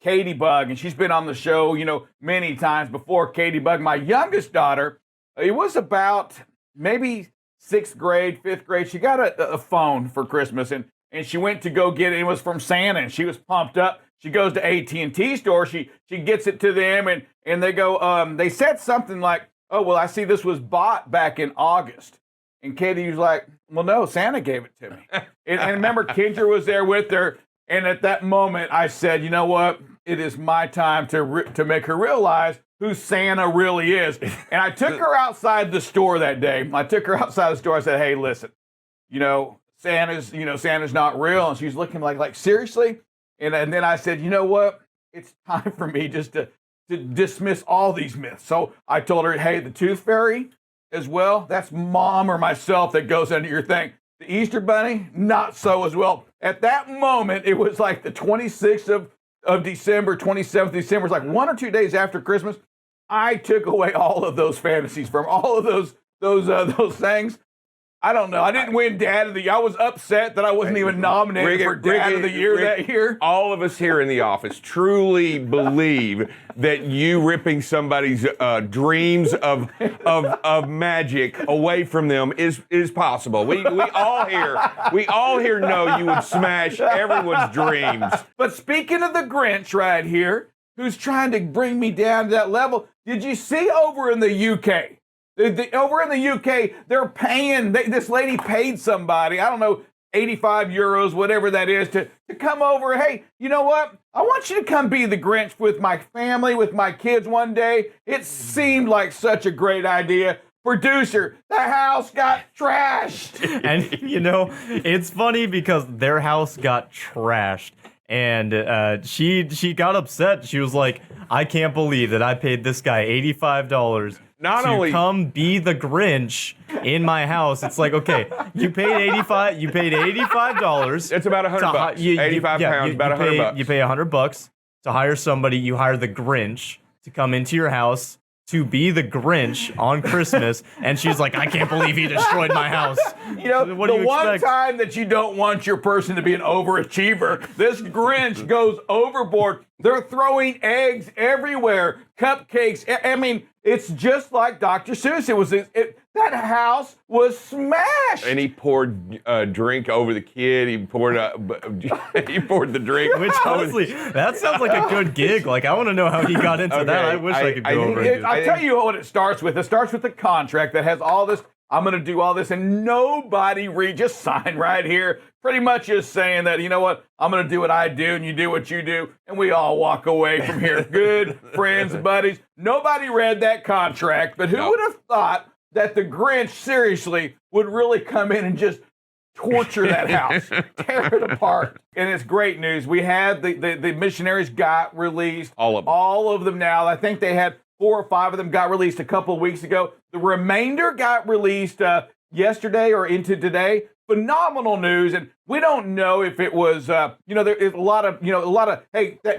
Katie Bug, and she's been on the show, many times before. Katie Bug, my youngest daughter, it was about maybe 6th grade, 5th grade. She got a phone for Christmas, and she went to go get it. It was from Santa, and she was pumped up. She goes to AT&T store. She gets it to them, and they go, they said something like, "Oh, well, I see this was bought back in August." And Katie was like, "Well, no, Santa gave it to me." and remember, Kendra was there with her. And at that moment, I said, "You know what? It is my time to make her realize who Santa really is." And I took her outside the store that day. I said, "Hey, listen, Santa's not real." And she's looking like seriously? And then I said, "You know what? It's time for me just to dismiss all these myths." So I told her, "Hey, the Tooth Fairy as well, that's mom or myself that goes under your thing. The Easter Bunny, not so as well." At that moment, it was like the 26th of December, 27th of December. It's like 1 or 2 days after Christmas. I took away all of those fantasies from all of those things. I don't know. I didn't win Dad of the Year. I was upset that I wasn't even nominated for Dad of the Year that year. All of us here in the office truly believe that you ripping somebody's dreams of magic away from them is possible. We all here know you would smash everyone's dreams. But speaking of the Grinch right here, who's trying to bring me down to that level, did you see over in the UK? Over in the UK, they're paying, this lady paid somebody, I don't know, 85 euros, whatever that is, to come over. "Hey, you know what? I want you to come be the Grinch with my family, with my kids one day." It seemed like such a great idea. Producer, the house got trashed. And, it's funny because their house got trashed. And she got upset. She was like, "I can't believe that I paid this guy $85 to come be the Grinch in my house." It's like, okay, you paid $85. It's about $100. 85 pounds, about $100. You pay $100 to hire somebody. You hire the Grinch to come into your house to be the Grinch on Christmas, and she's like, "I can't believe he destroyed my house." What do you one expect? time that you don't want your person to be an overachiever, this Grinch goes overboard. They're throwing eggs everywhere, cupcakes. I mean, it's just like Dr. Seuss. That house was smashed. And he poured a drink over the kid. He poured the drink. Which honestly, that sounds like a good gig. Like, I want to know how he got into that. I wish I could go over it. I'll tell you what it starts with. It starts with the contract that has all this. I'm going to do all this, and nobody just sign right here. Pretty much just saying that, you know what, I'm going to do what I do, and you do what you do, and we all walk away from here. Good friends, buddies. Nobody read that contract, but who would have thought that the Grinch, seriously, would really come in and just torture that house, tear it apart. And it's great news. We had the missionaries got released. All of them. All of them now. I think they had 4 or 5 of them got released a couple of weeks ago. The remainder got released yesterday or into today. Phenomenal news, and we don't know if it was, there is a lot of,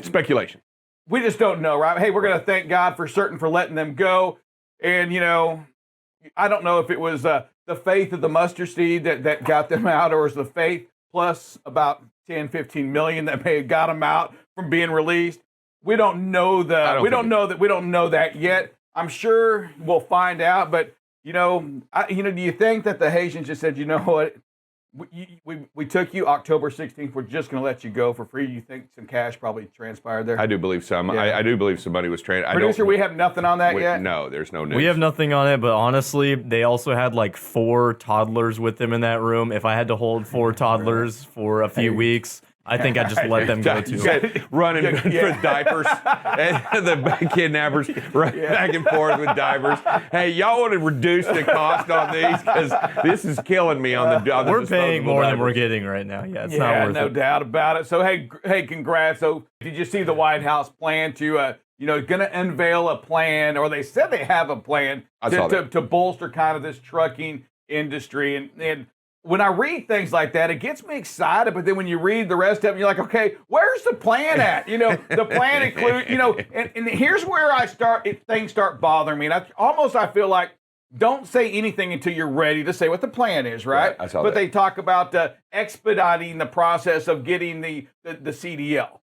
speculation. We just don't know, right? Hey, we're going to thank God for letting them go, and I don't know if it was the faith of the mustard seed that got them out, or was the faith plus about 10, 15 million that may have got them out from being released. We don't know we don't know that yet. I'm sure we'll find out, but do you think that the Haitians just said, "You know what? We took you October 16th. We're just going to let you go for free." You think some cash probably transpired there? I do believe some. Yeah. I do believe somebody was trained. Producer, we have nothing on that yet? No, there's no news. We have nothing on it, but honestly, they also had like 4 toddlers with them in that room. If I had to hold 4 toddlers for a few weeks, I think I'd just let them go too. Running for diapers, and the kidnappers running back and forth with diapers. Hey, y'all want to reduce the cost on these, because this is killing me on the. We're paying more than we're getting right now. Yeah, it's not worth it. No doubt about it. So hey, congrats. So did you see the White House plan to going to unveil a plan, or they said they have a plan to bolster kind of this trucking industry, and when I read things like that, it gets me excited. But then when you read the rest of it, you're like, okay, where's the plan at? The plan includes, and here's where things start bothering me. And I feel like, don't say anything until you're ready to say what the plan is, right? But they talk about expediting the process of getting the CDL.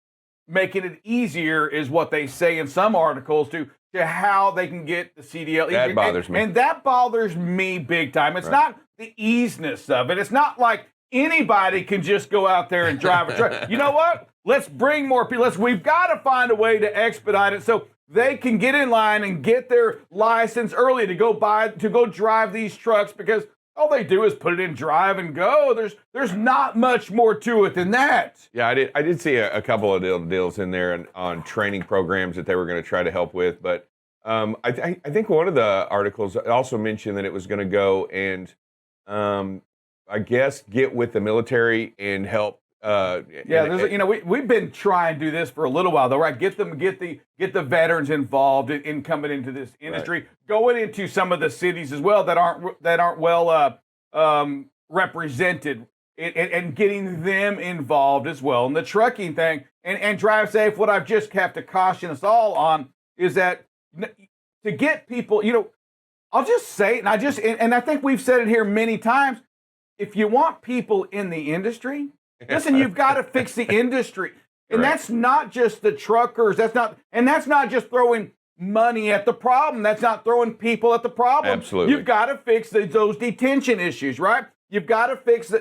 making it easier is what they say in some articles to how they can get the CDL. That bothers me. And that bothers me big time. It's not the easiness of it. It's not like anybody can just go out there and drive a truck. You know what? Let's bring more people. We've got to find a way to expedite it so they can get in line and get their license early to go drive these trucks, because all they do is put it in drive and go. There's not much more to it than that. Yeah, I did see a couple of deals in there on training programs that they were going to try to help with, but I think one of the articles also mentioned that it was going to go and I guess get with the military and help. We've been trying to do this for a little while, though, right? Get the veterans involved in coming into this industry, going into some of the cities as well that aren't well represented, and getting them involved as well in the trucking thing and drive safe. What I've just have to caution us all on is that to get people, I'll just say it, and I think we've said it here many times. If you want people in the industry, listen, you've got to fix the industry. And that's not just the truckers. That's not just throwing money at the problem. That's not throwing people at the problem. Absolutely. You've got to fix those detention issues, right? You've got to fix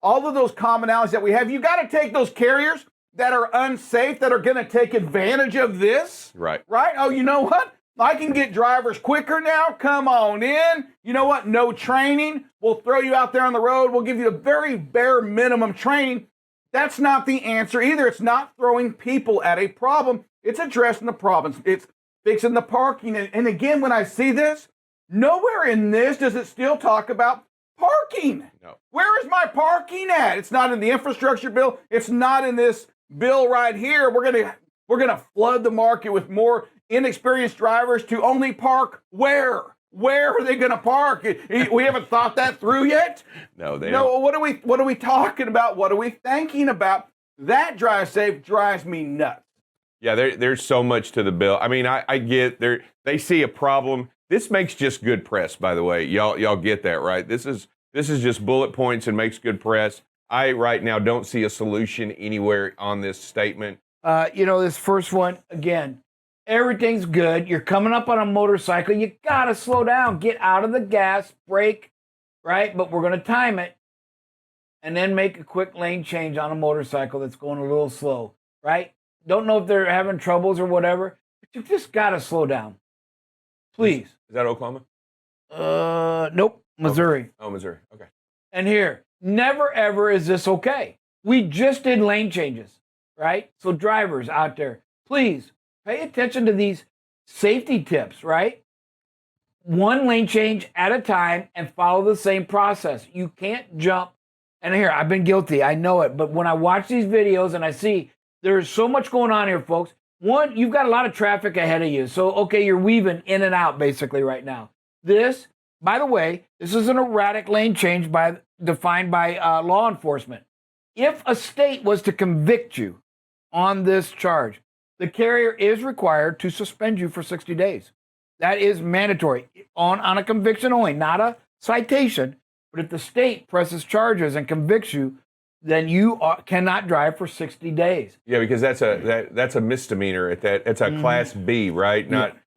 all of those commonalities that we have. You've got to take those carriers that are unsafe, that are going to take advantage of this. Right. Right? Oh, you know what? I can get drivers quicker now. Come on in. You know what? No training. We'll throw you out there on the road. We'll give you the very bare minimum training. That's not the answer either. It's not throwing people at a problem. It's addressing the problems. It's fixing the parking. And again, when I see this, nowhere in this does it still talk about parking. No. Where is my parking at? It's not in the infrastructure bill. It's not in this bill right here. We're gonna flood the market with more inexperienced drivers to only park where? Where are they going to park? We haven't thought that through yet. No, they don't. don't. What are we talking about? What are we thinking about? That drive safe drives me nuts. Yeah, there's so much to the bill. I mean, I get they see a problem. This makes just good press, by the way. Y'all get that, right? This is just bullet points and makes good press. I right now don't see a solution anywhere on this statement. This first one again. Everything's good. You're coming up on a motorcycle. You got to slow down. Get out of the gas, brake, right? But we're going to time it and then make a quick lane change on a motorcycle that's going a little slow, right? Don't know if they're having troubles or whatever, but you just got to slow down. Please. Is that Oklahoma? Nope. Missouri. Oh, Missouri. Okay. And here, never ever is this okay. We just did lane changes, right? So drivers out there, please, pay attention to these safety tips, right? One lane change at a time and follow the same process. You can't jump. And here, I've been guilty. I know it. But when I watch these videos and I see there's so much going on here, folks. One, you've got a lot of traffic ahead of you. So, okay, you're weaving in and out basically right now. This, by the way, this is an erratic lane change defined by law enforcement. If a state was to convict you on this charge, the carrier is required to suspend you for 60 days. That is mandatory on a conviction only, not a citation. But if the state presses charges and convicts you, then you cannot drive for 60 days. Yeah, because that's a misdemeanor at that. It's a Class B, right?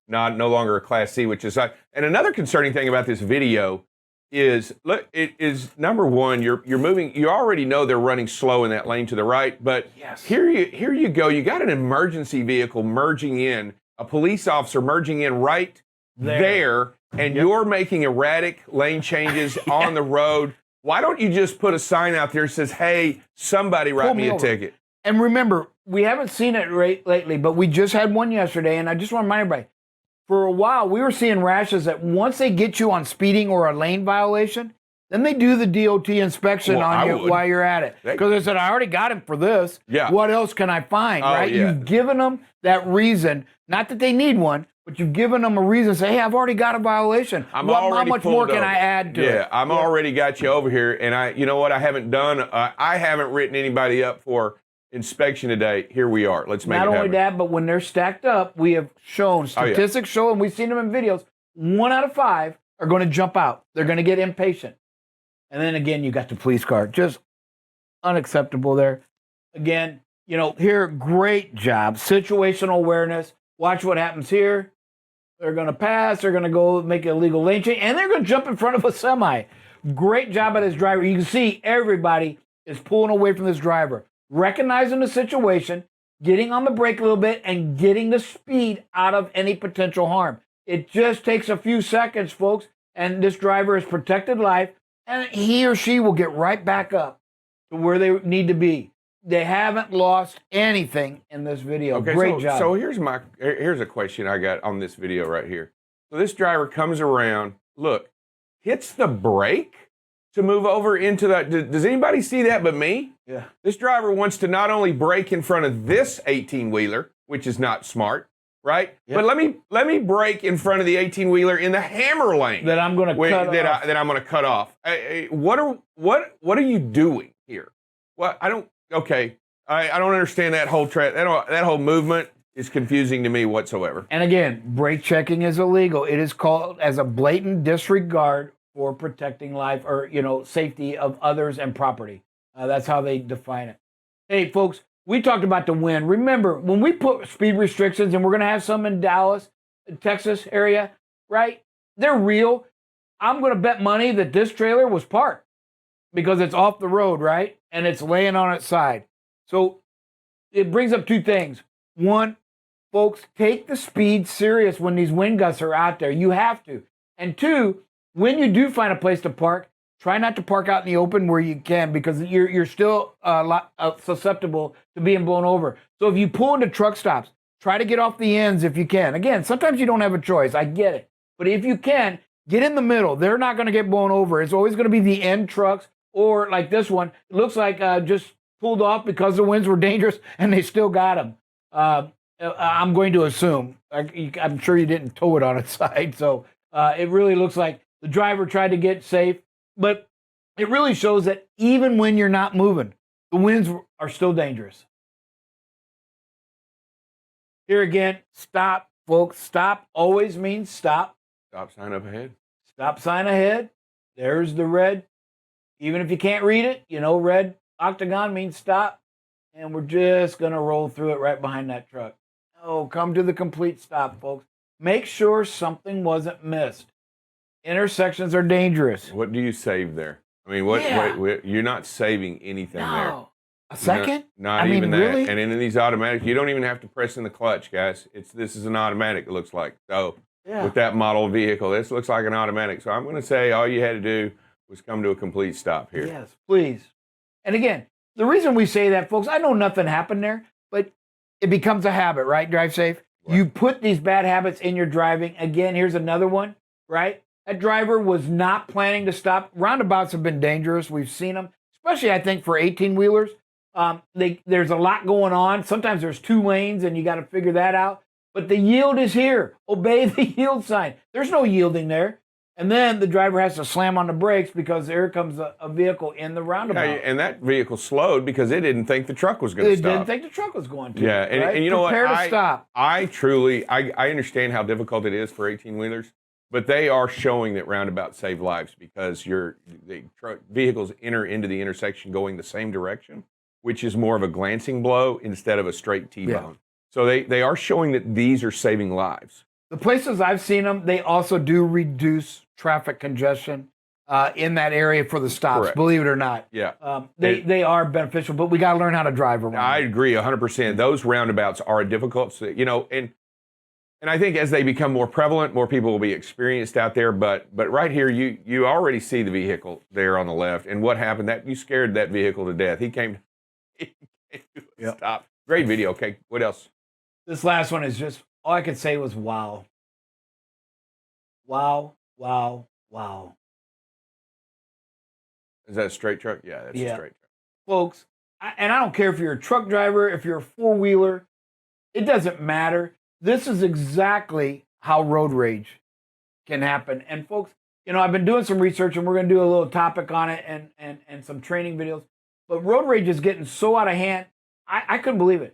No longer a Class C, which is. And another concerning thing about this video is, look, it is number one. You're moving. You already know they're running slow in that lane to the right, but here you go. You got an emergency vehicle merging in, a police officer merging in right there, and you're making erratic lane changes on the road. Why don't you just put a sign out there that says, "Hey, somebody write me a ticket"? And remember, we haven't seen it lately, but we just had one yesterday, and I just want to remind everybody. For a while, we were seeing rashes that once they get you on speeding or a lane violation, then they do the DOT inspection on you while you're at it. Because they said, I already got him for this. Yeah. What else can I find, right? Yeah. You've given them that reason, not that they need one, but you've given them a reason to say, hey, I've already got a violation. How much more can I add to it? Yeah, I'm already got you over here. And you know what I haven't done? I haven't written anybody up for inspection today. Here we are. Let's make it happen. Not only that, but when they're stacked up, we have shown, statistics show, and we've seen them in videos, 1 out of 5 are going to jump out. They're going to get impatient. And then again, you got the police car. Just unacceptable there. Again, Here, great job. Situational awareness. Watch what happens here. They're going to pass. They're going to go make an illegal lane change, and they're going to jump in front of a semi. Great job by this driver. You can see everybody is pulling away from this driver, recognizing the situation, getting on the brake a little bit, and getting the speed out of any potential harm. It just takes a few seconds, folks, and this driver has protected life, and he or she will get right back up to where they need to be. They haven't lost anything in this video. Okay, Great job. So here's a question I got on this video right here. So this driver comes around, look, hits the brake to move over into that. Does anybody see that but me? Yeah. This driver wants to not only brake in front of this 18-wheeler, which is not smart, right? Yep. But let me brake in front of the 18-wheeler in the hammer lane That I'm going to cut off. that I'm going to cut off. What are you doing here? Well, I don't understand that whole that whole movement is confusing to me whatsoever. And again, brake checking is illegal. It is called as a blatant disregard for protecting life or safety of others and property. That's how they define it. Hey, folks, we talked about the wind. Remember, when we put speed restrictions, and we're going to have some in Dallas, Texas area, right? They're real. I'm going to bet money that this trailer was parked because it's off the road, right? And it's laying on its side. So it brings up two things. One, folks, take the speed serious when these wind gusts are out there. You have to. And two, when you do find a place to park, try not to park out in the open where you can, because you're still susceptible to being blown over. So if you pull into truck stops, try to get off the ends if you can. Again, sometimes you don't have a choice. I get it. But if you can, get in the middle. They're not going to get blown over. It's always going to be the end trucks, or like this one. It looks like just pulled off because the winds were dangerous and they still got him. I'm going to assume. I'm sure you didn't tow it on its side. So it really looks like the driver tried to get safe. But it really shows that even when you're not moving, the winds are still dangerous. Here again, stop, folks. Stop always means stop. Stop sign up ahead. Stop sign ahead. There's the red. Even if you can't read it, red octagon means stop. And we're just going to roll through it right behind that truck. Oh, come to the complete stop, folks. Make sure something wasn't missed. Intersections are dangerous. What do you save there? I mean, you're not saving anything there. No. A second? Not even that. Really? And in these automatics, you don't even have to press in the clutch, guys. This is an automatic, it looks like. So with that model vehicle, this looks like an automatic. So I'm going to say all you had to do was come to a complete stop here. Yes, please. And again, the reason we say that, folks, I know nothing happened there, but it becomes a habit, right? Drive safe. Right. You put these bad habits in your driving. Again, here's another one, right? That driver was not planning to stop. Roundabouts have been dangerous. We've seen them, especially, I think, for 18-wheelers. There's a lot going on. Sometimes there's two lanes, and you got to figure that out. But the yield is here. Obey the yield sign. There's no yielding there. And then the driver has to slam on the brakes because there comes a vehicle in the roundabout. Yeah, and that vehicle slowed because it didn't think the truck was going to stop. It didn't think the truck was going to. Yeah, and you know Prepare what? to stop. I truly understand how difficult it is for 18-wheelers, but they are showing that roundabouts save lives because vehicles enter into the intersection going the same direction, which is more of a glancing blow instead of a straight T-bone. Yeah. So they are showing that these are saving lives. The places I've seen them, they also do reduce traffic congestion in that area for the stops, Correct. believe it or not. Yeah. They are beneficial, but we got to learn how to drive around. I agree 100%. Those roundabouts are difficult, and I think as they become more prevalent, more people will be experienced out there. But right here, you already see the vehicle there on the left, and what happened? That you scared that vehicle to death. He came to stop. Great video. Okay, what else? This last one is just, all I could say was wow. Wow, wow, wow. Is that a straight truck? Yeah, that's a straight truck. Folks, and I don't care if you're a truck driver, if you're a four-wheeler, it doesn't matter. This is exactly how road rage can happen. And folks, I've been doing some research, and we're going to do a little topic on it and some training videos. But road rage is getting so out of hand, I couldn't believe it.